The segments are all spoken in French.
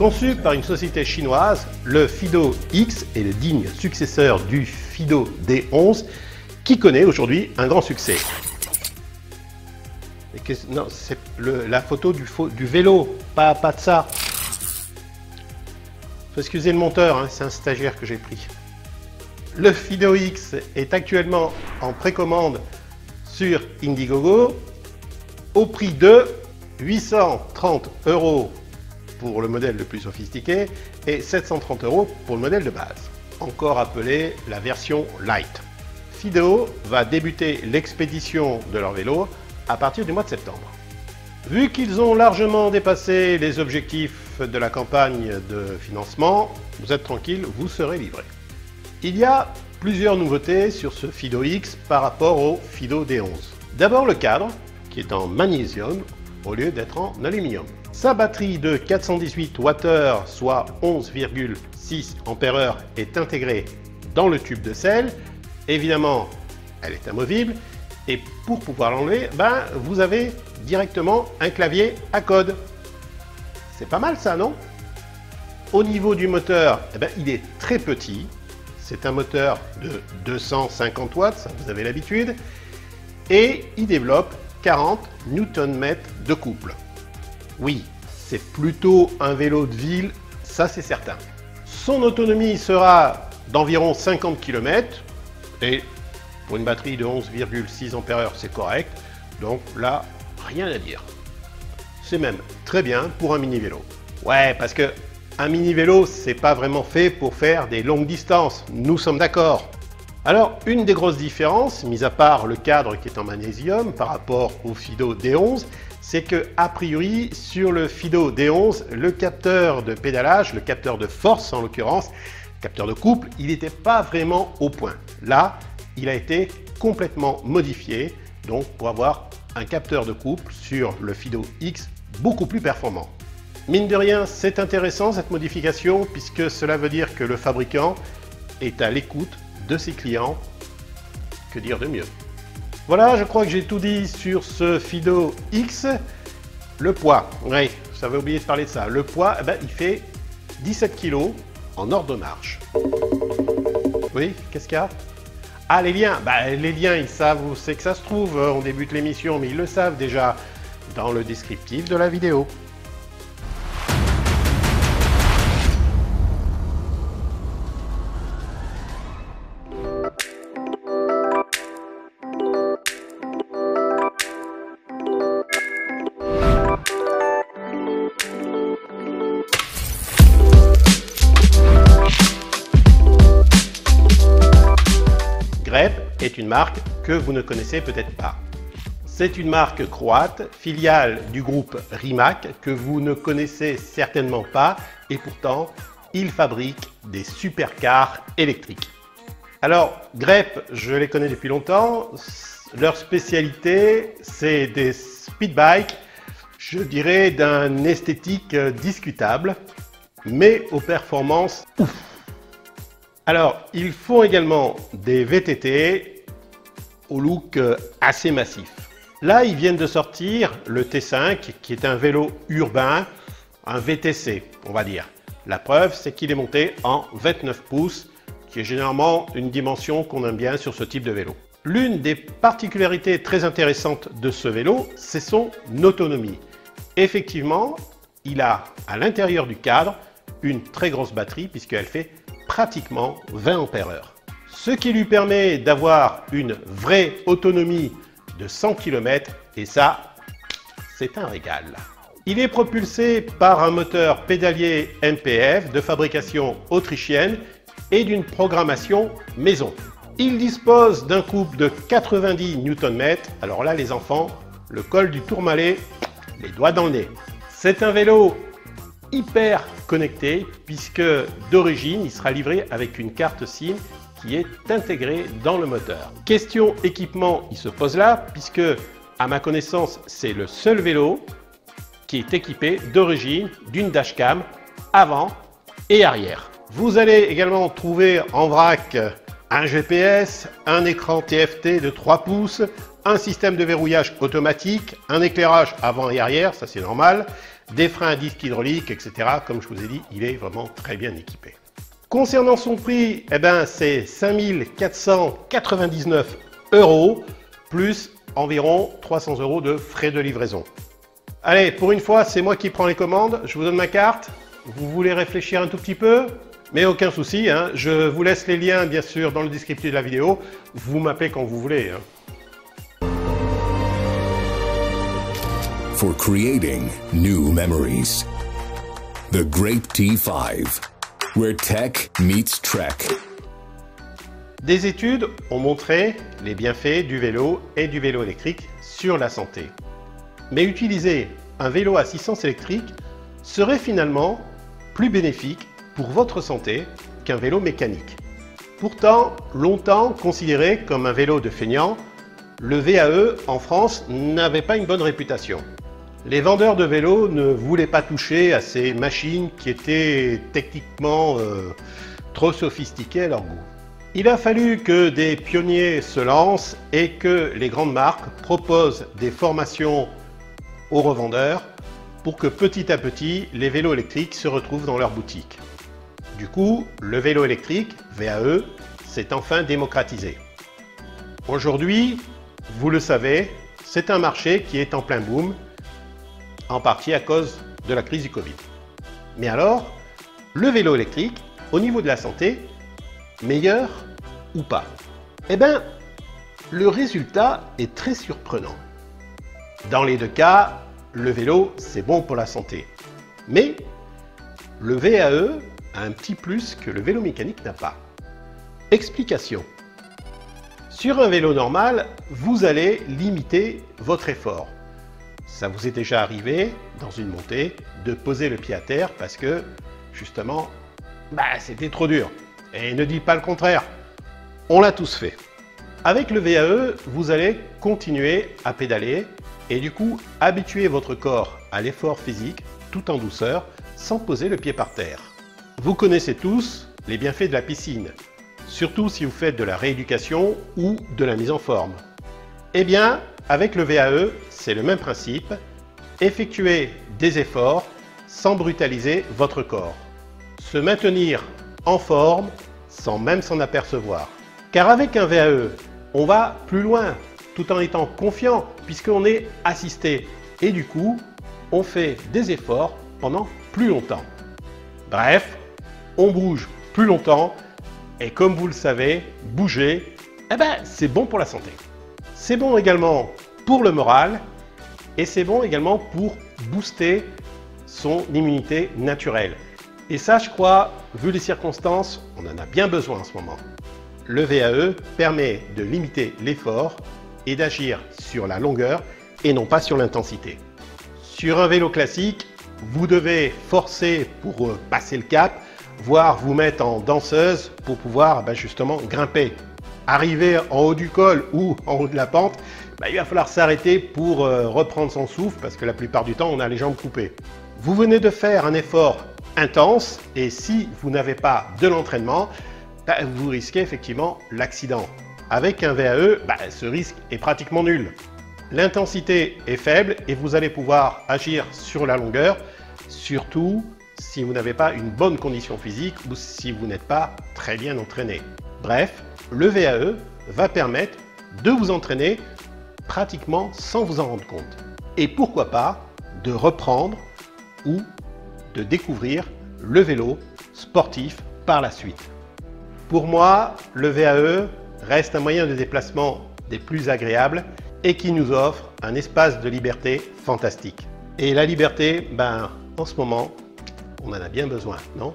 Conçu par une société chinoise, le Fido X est le digne successeur du Fido D11 qui connaît aujourd'hui un grand succès. Non, c'est la photo du vélo, pas de ça. Faut excuser le monteur, hein, c'est un stagiaire que j'ai pris. Le Fido X est actuellement en précommande sur Indiegogo au prix de 830 € pour le modèle le plus sophistiqué et 730 € pour le modèle de base, encore appelé la version Light. Fido va débuter l'expédition de leur vélo à partir du mois de septembre. Vu qu'ils ont largement dépassé les objectifs de la campagne de financement, vous êtes tranquille, vous serez livré. Il y a plusieurs nouveautés sur ce Fido X par rapport au Fido D11. D'abord le cadre, qui est en magnésium au lieu d'être en aluminium. Sa batterie de 418 Wh, soit 11,6 Ah, est intégrée dans le tube de sel. Évidemment, elle est amovible. Et pour pouvoir l'enlever, vous avez directement un clavier à code. C'est pas mal ça, non? Au niveau du moteur, il est très petit. C'est un moteur de 250 watts, ça vous avez l'habitude. Et il développe 40 Nm de couple. Oui, c'est plutôt un vélo de ville, ça c'est certain. Son autonomie sera d'environ 50 km. Et pour une batterie de 11,6 Ah, c'est correct. Donc là, rien à dire. C'est même très bien pour un mini-vélo. Ouais, parce que un mini-vélo, c'est pas vraiment fait pour faire des longues distances. Nous sommes d'accord. Alors, une des grosses différences, mis à part le cadre qui est en magnésium par rapport au Fido D11, c'est que, a priori, sur le Fido D11, le capteur de pédalage, le capteur de force en l'occurrence, capteur de couple, il n'était pas vraiment au point. Là, il a été complètement modifié, donc pour avoir un capteur de couple sur le Fido X beaucoup plus performant. Mine de rien, c'est intéressant cette modification puisque cela veut dire que le fabricant est à l'écoute de ses clients. Que dire de mieux? Voilà, je crois que j'ai tout dit sur ce Fido X. Le poids, oui, j'avais oublié de parler de ça. Le poids, il fait 17 kg en ordre de marche. Oui, qu'est-ce qu'il y a? Ah, les liens, les liens, ils savent où c'est que ça se trouve. On débute l'émission, mais ils le savent déjà dans le descriptif de la vidéo. Grep est une marque que vous ne connaissez peut-être pas. C'est une marque croate, filiale du groupe Rimac, que vous ne connaissez certainement pas, et pourtant, ils fabriquent des supercars électriques. Alors, Grep, je les connais depuis longtemps. Leur spécialité, c'est des speedbikes, je dirais d'un esthétique discutable, mais aux performances ouf. Alors, ils font également des VTT au look assez massif. Là, ils viennent de sortir le T5, qui est un vélo urbain, un VTC, on va dire. La preuve, c'est qu'il est monté en 29 pouces, qui est généralement une dimension qu'on aime bien sur ce type de vélo. L'une des particularités très intéressantes de ce vélo, c'est son autonomie. Effectivement, il a à l'intérieur du cadre une très grosse batterie, puisqu'elle fait pratiquement 20 Ah. Ce qui lui permet d'avoir une vraie autonomie de 100 km et ça, c'est un régal. Il est propulsé par un moteur pédalier MPF de fabrication autrichienne et d'une programmation maison. Il dispose d'un couple de 90 Nm. Alors là, les enfants, le col du Tourmalet, les doigts dans le nez. C'est un vélo hyper connecté puisque d'origine il sera livré avec une carte SIM qui est intégrée dans le moteur. Question équipement, il se pose là puisque à ma connaissance c'est le seul vélo qui est équipé d'origine d'une dashcam avant et arrière. Vous allez également trouver en vrac un GPS, un écran TFT de 3 pouces, un système de verrouillage automatique, un éclairage avant et arrière, ça c'est normal, des freins à disque hydraulique, etc. Comme je vous ai dit, il est vraiment très bien équipé. Concernant son prix, eh ben, c'est 5 499 € plus environ 300 € de frais de livraison. Allez, pour une fois, c'est moi qui prends les commandes. Je vous donne ma carte. Vous voulez réfléchir un tout petit peu? Mais aucun souci, hein. Je vous laisse les liens, bien sûr, dans le descriptif de la vidéo. Vous m'appelez quand vous voulez, hein. For creating new memories. The Grape T5, where tech meets trek. Des études ont montré les bienfaits du vélo et du vélo électrique sur la santé. Mais utiliser un vélo à assistance électrique serait finalement plus bénéfique pour votre santé qu'un vélo mécanique. Pourtant, longtemps considéré comme un vélo de feignant, le VAE en France n'avait pas une bonne réputation. Les vendeurs de vélos ne voulaient pas toucher à ces machines qui étaient techniquement trop sophistiquées à leur goût. Il a fallu que des pionniers se lancent et que les grandes marques proposent des formations aux revendeurs pour que petit à petit les vélos électriques se retrouvent dans leurs boutiques. Du coup, le vélo électrique, VAE, s'est enfin démocratisé. Aujourd'hui, vous le savez, c'est un marché qui est en plein boom, en partie à cause de la crise du Covid. Mais alors, le vélo électrique, au niveau de la santé, meilleur ou pas? Eh bien, le résultat est très surprenant. Dans les deux cas, le vélo, c'est bon pour la santé. Mais le VAE a un petit plus que le vélo mécanique n'a pas. Explication. Sur un vélo normal, vous allez limiter votre effort. Ça vous est déjà arrivé, dans une montée, de poser le pied à terre parce que, justement, c'était trop dur. Et ne dites pas le contraire, on l'a tous fait. Avec le VAE, vous allez continuer à pédaler et du coup, habituer votre corps à l'effort physique tout en douceur, sans poser le pied par terre. Vous connaissez tous les bienfaits de la piscine, surtout si vous faites de la rééducation ou de la mise en forme. Eh bien, avec le VAE, c'est le même principe. Effectuer des efforts sans brutaliser votre corps. Se maintenir en forme sans même s'en apercevoir. Car avec un VAE, on va plus loin tout en étant confiant puisqu'on est assisté. Et du coup, on fait des efforts pendant plus longtemps. Bref, on bouge plus longtemps et comme vous le savez, bouger, c'est bon pour la santé. C'est bon également pour le moral et c'est bon également pour booster son immunité naturelle. Et ça, je crois, vu les circonstances, on en a bien besoin en ce moment. Le VAE permet de limiter l'effort et d'agir sur la longueur et non pas sur l'intensité. Sur un vélo classique, vous devez forcer pour passer le cap, voire vous mettre en danseuse pour pouvoir justement grimper. Arriver en haut du col ou en haut de la pente, il va falloir s'arrêter pour reprendre son souffle parce que la plupart du temps, on a les jambes coupées. Vous venez de faire un effort intense et si vous n'avez pas de l'entraînement, vous risquez effectivement l'accident. Avec un VAE, ce risque est pratiquement nul. L'intensité est faible et vous allez pouvoir agir sur la longueur, surtout si vous n'avez pas une bonne condition physique ou si vous n'êtes pas très bien entraîné. Bref, le VAE va permettre de vous entraîner pratiquement sans vous en rendre compte. Et pourquoi pas de reprendre ou de découvrir le vélo sportif par la suite. Pour moi, le VAE reste un moyen de déplacement des plus agréables et qui nous offre un espace de liberté fantastique. Et la liberté, en ce moment, on en a bien besoin, non?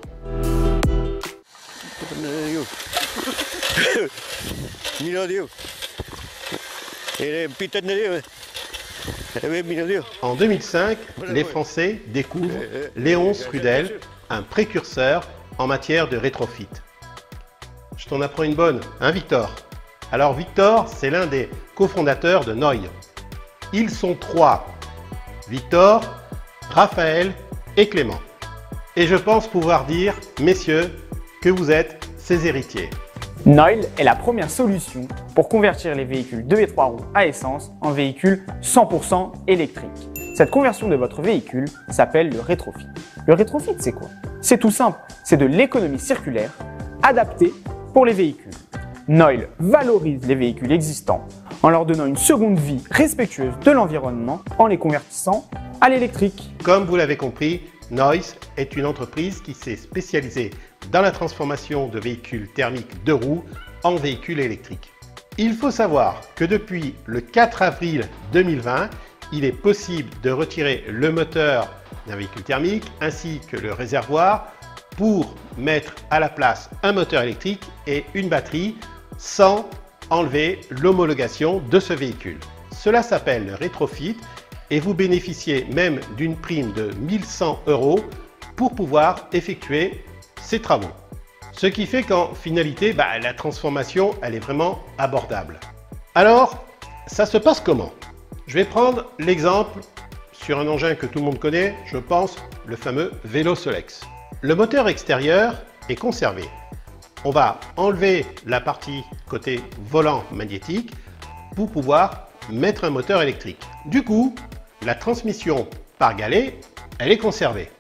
En 2005, les Français découvrent Léonce Rudel, un précurseur en matière de rétrofit. Je t'en apprends une bonne, hein Victor? Alors Victor, c'est l'un des cofondateurs de Noy. Ils sont trois, Victor, Raphaël et Clément. Et je pense pouvoir dire, messieurs, que vous êtes ses héritiers. Noy est la première solution pour convertir les véhicules 2 et 3 roues à essence en véhicules 100% électriques. Cette conversion de votre véhicule s'appelle le rétrofit. Le rétrofit, c'est quoi? C'est tout simple, c'est de l'économie circulaire adaptée pour les véhicules. Noil valorise les véhicules existants en leur donnant une seconde vie respectueuse de l'environnement en les convertissant à l'électrique. Comme vous l'avez compris, Nois est une entreprise qui s'est spécialisée dans la transformation de véhicules thermiques 2 roues en véhicules électriques. Il faut savoir que depuis le 4 avril 2020, il est possible de retirer le moteur d'un véhicule thermique ainsi que le réservoir pour mettre à la place un moteur électrique et une batterie sans enlever l'homologation de ce véhicule. Cela s'appelle le rétrofit et vous bénéficiez même d'une prime de 1100 € pour pouvoir effectuer ces travaux. Ce qui fait qu'en finalité, la transformation, elle est vraiment abordable. Alors, ça se passe comment? Je vais prendre l'exemple sur un engin que tout le monde connaît, je pense, le fameux vélo Solex. Le moteur extérieur est conservé. On va enlever la partie côté volant magnétique pour pouvoir mettre un moteur électrique. Du coup, la transmission par galet, elle est conservée.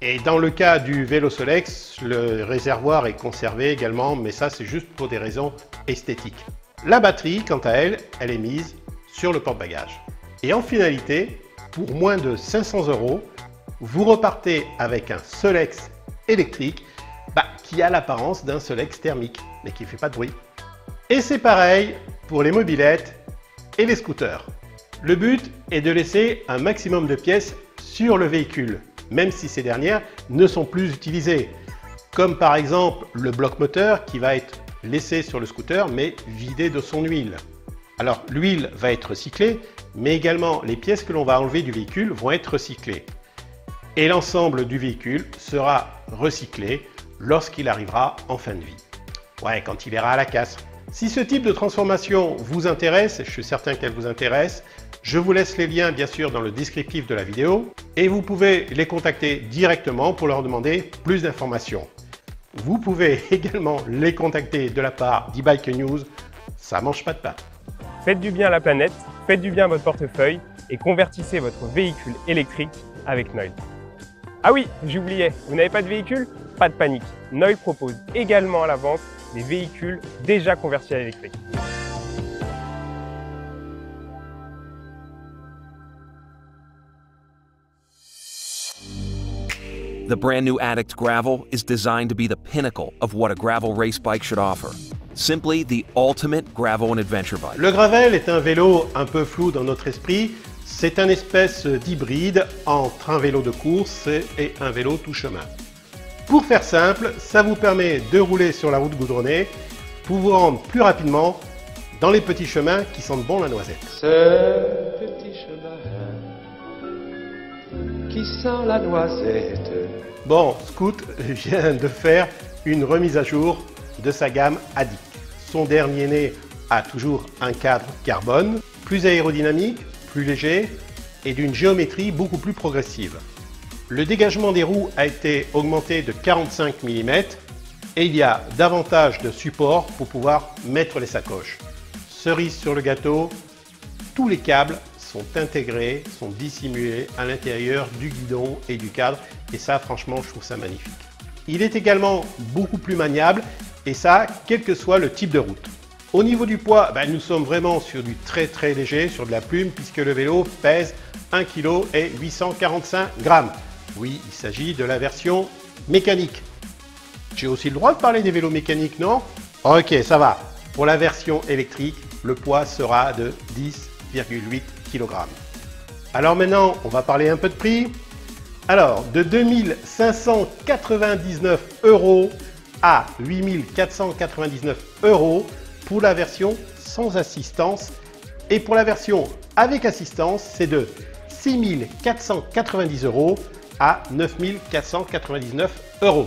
Et dans le cas du vélo Solex, le réservoir est conservé également, mais ça c'est juste pour des raisons esthétiques. La batterie, quant à elle, elle est mise sur le porte-bagages. Et en finalité, pour moins de 500 €, vous repartez avec un Solex électrique qui a l'apparence d'un Solex thermique, mais qui ne fait pas de bruit. Et c'est pareil pour les mobylettes et les scooters. Le but est de laisser un maximum de pièces sur le véhicule, même si ces dernières ne sont plus utilisées, comme par exemple le bloc moteur qui va être laissé sur le scooter mais vidé de son huile. Alors l'huile va être recyclée, mais également les pièces que l'on va enlever du véhicule vont être recyclées. Et l'ensemble du véhicule sera recyclé lorsqu'il arrivera en fin de vie. Ouais, quand il ira à la casse. Si ce type de transformation vous intéresse, je suis certain qu'elle vous intéresse, je vous laisse les liens bien sûr dans le descriptif de la vidéo et vous pouvez les contacter directement pour leur demander plus d'informations. Vous pouvez également les contacter de la part d'e-Bike News, ça mange pas de pain. Faites du bien à la planète, faites du bien à votre portefeuille et convertissez votre véhicule électrique avec Noil. Ah oui, j'oubliais, vous n'avez pas de véhicule? Pas de panique, Noil propose également à la vente des véhicules déjà convertis à l'électrique. The brand new Addict Gravel is designed to be the pinnacle of what a gravel race bike should offer. Simply the ultimate gravel and adventure bike. Le Gravel est un vélo un peu flou dans notre esprit. C'est un espèce d'hybride entre un vélo de course et un vélo tout chemin. Pour faire simple, ça vous permet de rouler sur la route goudronnée pour vous rendre plus rapidement dans les petits chemins qui sentent bon la noisette. Ce petit chemin qui sent la noisette. Bon, Scoot vient de faire une remise à jour de sa gamme Addict. Son dernier né a toujours un cadre carbone, plus aérodynamique, plus léger et d'une géométrie beaucoup plus progressive. Le dégagement des roues a été augmenté de 45 mm et il y a davantage de support pour pouvoir mettre les sacoches. Cerise sur le gâteau, tous les câbles sont intégrés, sont dissimulés à l'intérieur du guidon et du cadre et ça franchement je trouve ça magnifique. Il est également beaucoup plus maniable et ça quel que soit le type de route. Au niveau du poids, nous sommes vraiment sur du très léger, sur de la plume puisque le vélo pèse 1 kg et 845 grammes. Oui, il s'agit de la version mécanique. J'ai aussi le droit de parler des vélos mécaniques, non? Ok, ça va. Pour la version électrique, le poids sera de 10,8 kg. Alors maintenant, on va parler un peu de prix. Alors, de 2599 € à 8499 € pour la version sans assistance. Et pour la version avec assistance, c'est de 6490 € à 9499 €.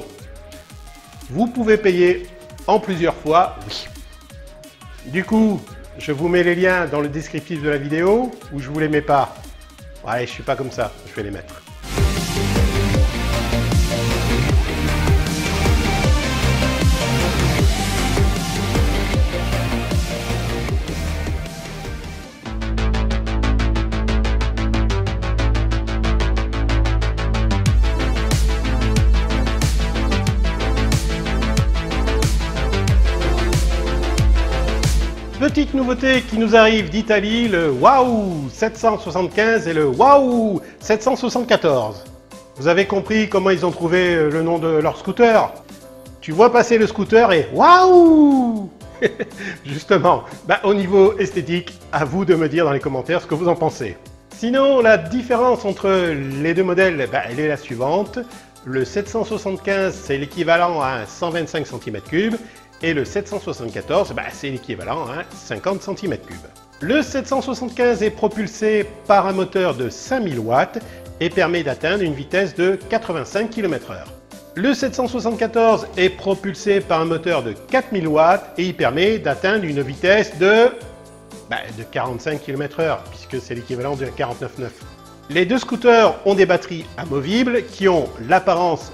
Vous pouvez payer en plusieurs fois, oui. Du coup, je vous mets les liens dans le descriptif de la vidéo ou je vous les mets pas. Ouais, je suis pas comme ça, je vais les mettre. Petite nouveauté qui nous arrive d'Italie, le Waouh 775 et le Waouh 774. Vous avez compris comment ils ont trouvé le nom de leur scooter? Tu vois passer le scooter et Waouh. Justement, au niveau esthétique, à vous de me dire dans les commentaires ce que vous en pensez. Sinon, la différence entre les deux modèles, elle est la suivante. Le 775, c'est l'équivalent à un 125 cm3 et le 774, c'est l'équivalent à un 50 cm3. Le 775 est propulsé par un moteur de 5000 watts et permet d'atteindre une vitesse de 85 km/h. Le 774 est propulsé par un moteur de 4000 watts et il permet d'atteindre une vitesse de 45 km/h puisque c'est l'équivalent de 49,9. Les deux scooters ont des batteries amovibles qui ont l'apparence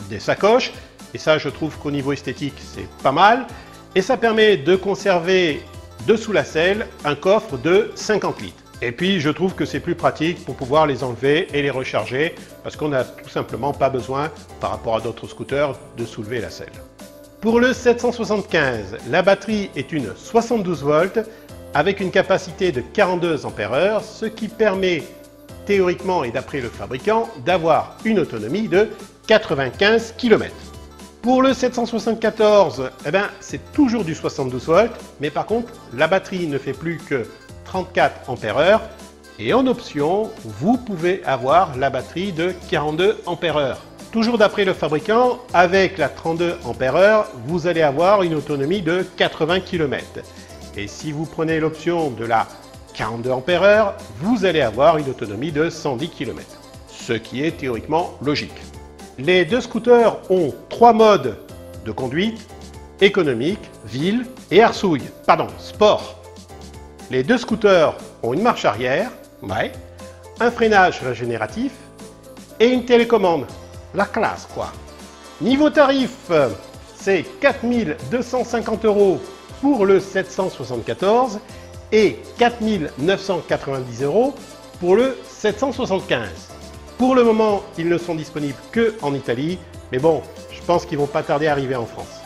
des sacoches et ça je trouve qu'au niveau esthétique c'est pas mal et ça permet de conserver dessous la selle un coffre de 50 litres. Et puis je trouve que c'est plus pratique pour pouvoir les enlever et les recharger parce qu'on n'a tout simplement pas besoin par rapport à d'autres scooters de soulever la selle. Pour le 775, la batterie est une 72 volts avec une capacité de 42 ampères-heure, ce qui permet théoriquement et d'après le fabricant d'avoir une autonomie de 95 km. Pour le 774, c'est toujours du 72 volts, mais par contre la batterie ne fait plus que 34 ampères-heure et en option, vous pouvez avoir la batterie de 42 ampères-heure. Toujours d'après le fabricant, avec la 32 ampères-heure, vous allez avoir une autonomie de 80 km. Et si vous prenez l'option de la 42 ampères-heure, vous allez avoir une autonomie de 110 km. Ce qui est théoriquement logique. Les deux scooters ont trois modes de conduite, économique, ville et sport. Les deux scooters ont une marche arrière, un freinage régénératif et une télécommande. La classe quoi. Niveau tarif, c'est 4 250 € pour le 774 et 4 990 € pour le 775. Pour le moment, ils ne sont disponibles que en Italie, mais bon, je pense qu'ils vont pas tarder à arriver en France.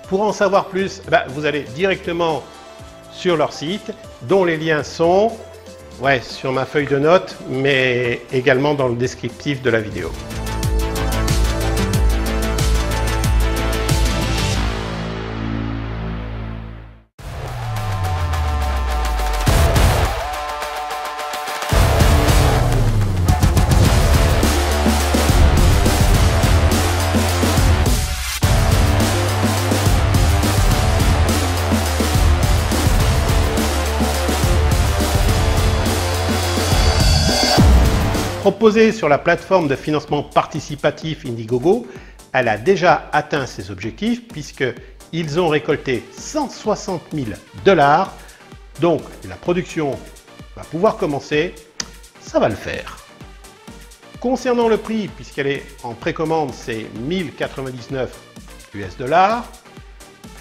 Pour en savoir plus, vous allez directement sur leur site, dont les liens sont sur ma feuille de notes, mais également dans le descriptif de la vidéo. Proposée sur la plateforme de financement participatif Indiegogo, elle a déjà atteint ses objectifs puisqu'ils ont récolté 160 000 $. Donc la production va pouvoir commencer, ça va le faire. Concernant le prix, puisqu'elle est en précommande, c'est 1099 $.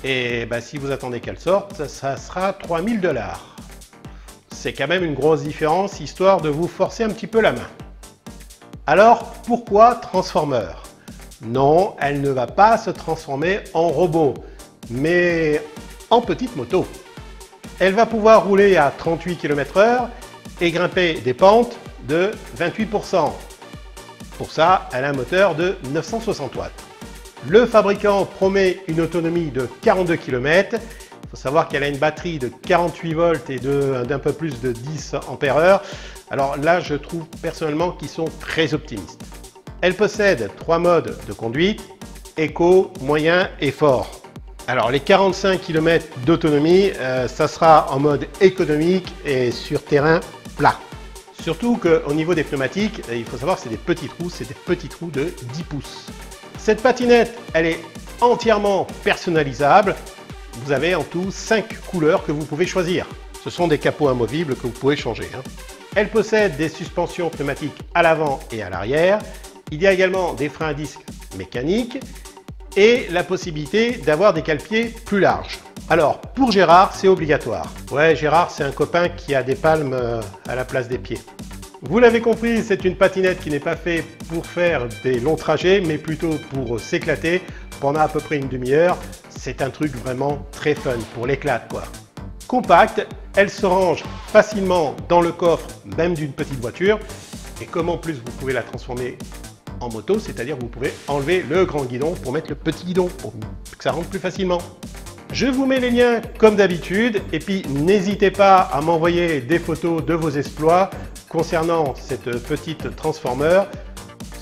Et si vous attendez qu'elle sorte, ça sera 3000 $. C'est quand même une grosse différence, histoire de vous forcer un petit peu la main. Alors, pourquoi Transformer? Non, elle ne va pas se transformer en robot, mais en petite moto. Elle va pouvoir rouler à 38 km/h et grimper des pentes de 28%. Pour ça, elle a un moteur de 960 watts. Le fabricant promet une autonomie de 42 km. Il faut savoir qu'elle a une batterie de 48 volts et d'un peu plus de 10 ampères-heure. Alors là, je trouve personnellement qu'ils sont très optimistes. Elle possède trois modes de conduite, éco, moyen et fort. Alors les 45 km d'autonomie, ça sera en mode économique et sur terrain plat. Surtout qu'au niveau des pneumatiques, il faut savoir que c'est des petits trous de 10 pouces. Cette patinette, elle est entièrement personnalisable. Vous avez en tout 5 couleurs que vous pouvez choisir. Ce sont des capots amovibles que vous pouvez changer. Elle possède des suspensions pneumatiques à l'avant et à l'arrière. Il y a également des freins à disque mécaniques et la possibilité d'avoir des cale-pieds plus larges. Alors, pour Gérard, c'est obligatoire. Ouais, Gérard, c'est un copain qui a des palmes à la place des pieds. Vous l'avez compris, c'est une patinette qui n'est pas faite pour faire des longs trajets, mais plutôt pour s'éclater pendant à peu près une demi-heure. C'est un truc vraiment très fun, pour l'éclate quoi. compacte, elle se range facilement dans le coffre même d'une petite voiture. Et comme en plus vous pouvez la transformer en moto, c'est-à-dire vous pouvez enlever le grand guidon pour mettre le petit guidon pour que ça rentre plus facilement. Je vous mets les liens comme d'habitude et puis n'hésitez pas à m'envoyer des photos de vos exploits concernant cette petite transformer,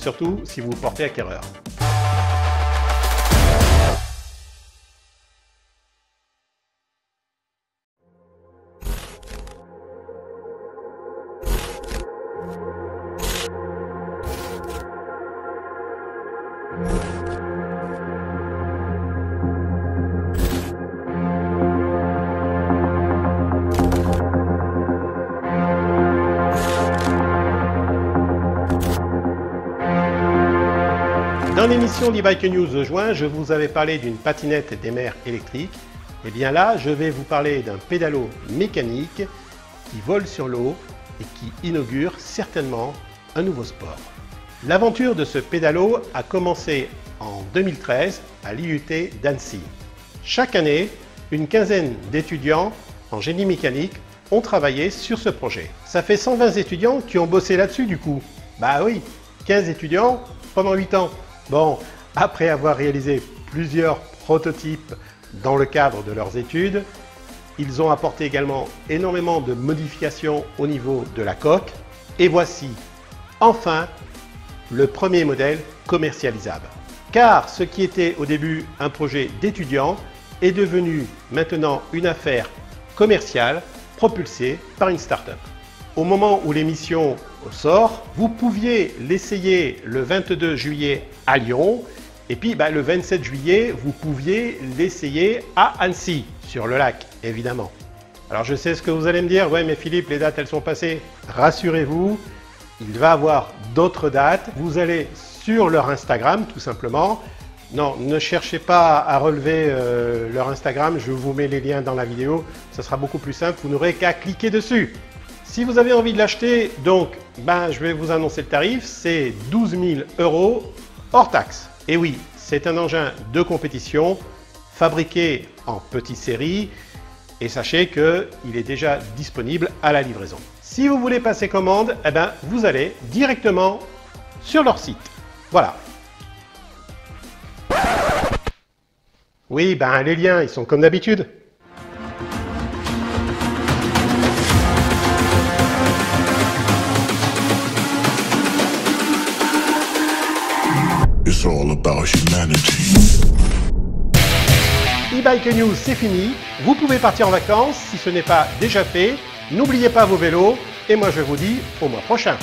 surtout si vous vous portez acquéreur. Dans l'émission d'e-Bike News de juin, je vous avais parlé d'une patinette des mers électrique. Et bien là, je vais vous parler d'un pédalo mécanique qui vole sur l'eau et qui inaugure certainement un nouveau sport. L'aventure de ce pédalo a commencé en 2013 à l'IUT d'Annecy. Chaque année, une quinzaine d'étudiants en génie mécanique ont travaillé sur ce projet. Ça fait 120 étudiants qui ont bossé là-dessus du coup. Bah oui, 15 étudiants pendant 8 ans. Bon, après avoir réalisé plusieurs prototypes dans le cadre de leurs études, ils ont apporté également énormément de modifications au niveau de la coque. Et voici enfin le premier modèle commercialisable. Car ce qui était au début un projet d'étudiant est devenu maintenant une affaire commerciale propulsée par une start-up. Au moment où l'émission sort, vous pouviez l'essayer le 22 juillet à Lyon et puis le 27 juillet, vous pouviez l'essayer à Annecy, sur le lac évidemment. Alors je sais ce que vous allez me dire, ouais mais Philippe, les dates elles sont passées. Rassurez-vous, il va y avoir d'autres dates. Vous allez sur leur Instagram tout simplement. Non, ne cherchez pas à relever leur Instagram, je vous mets les liens dans la vidéo, ça sera beaucoup plus simple, vous n'aurez qu'à cliquer dessus. Si vous avez envie de l'acheter, donc, je vais vous annoncer le tarif, c'est 12 000 € hors taxe. Et oui, c'est un engin de compétition fabriqué en petite série et sachez qu'il est déjà disponible à la livraison. Si vous voulez passer commande, vous allez directement sur leur site. Voilà. Oui, les liens, ils sont comme d'habitude. It's all about humanity. E-Bike News, c'est fini. Vous pouvez partir en vacances si ce n'est pas déjà fait. N'oubliez pas vos vélos et moi je vous dis au mois prochain.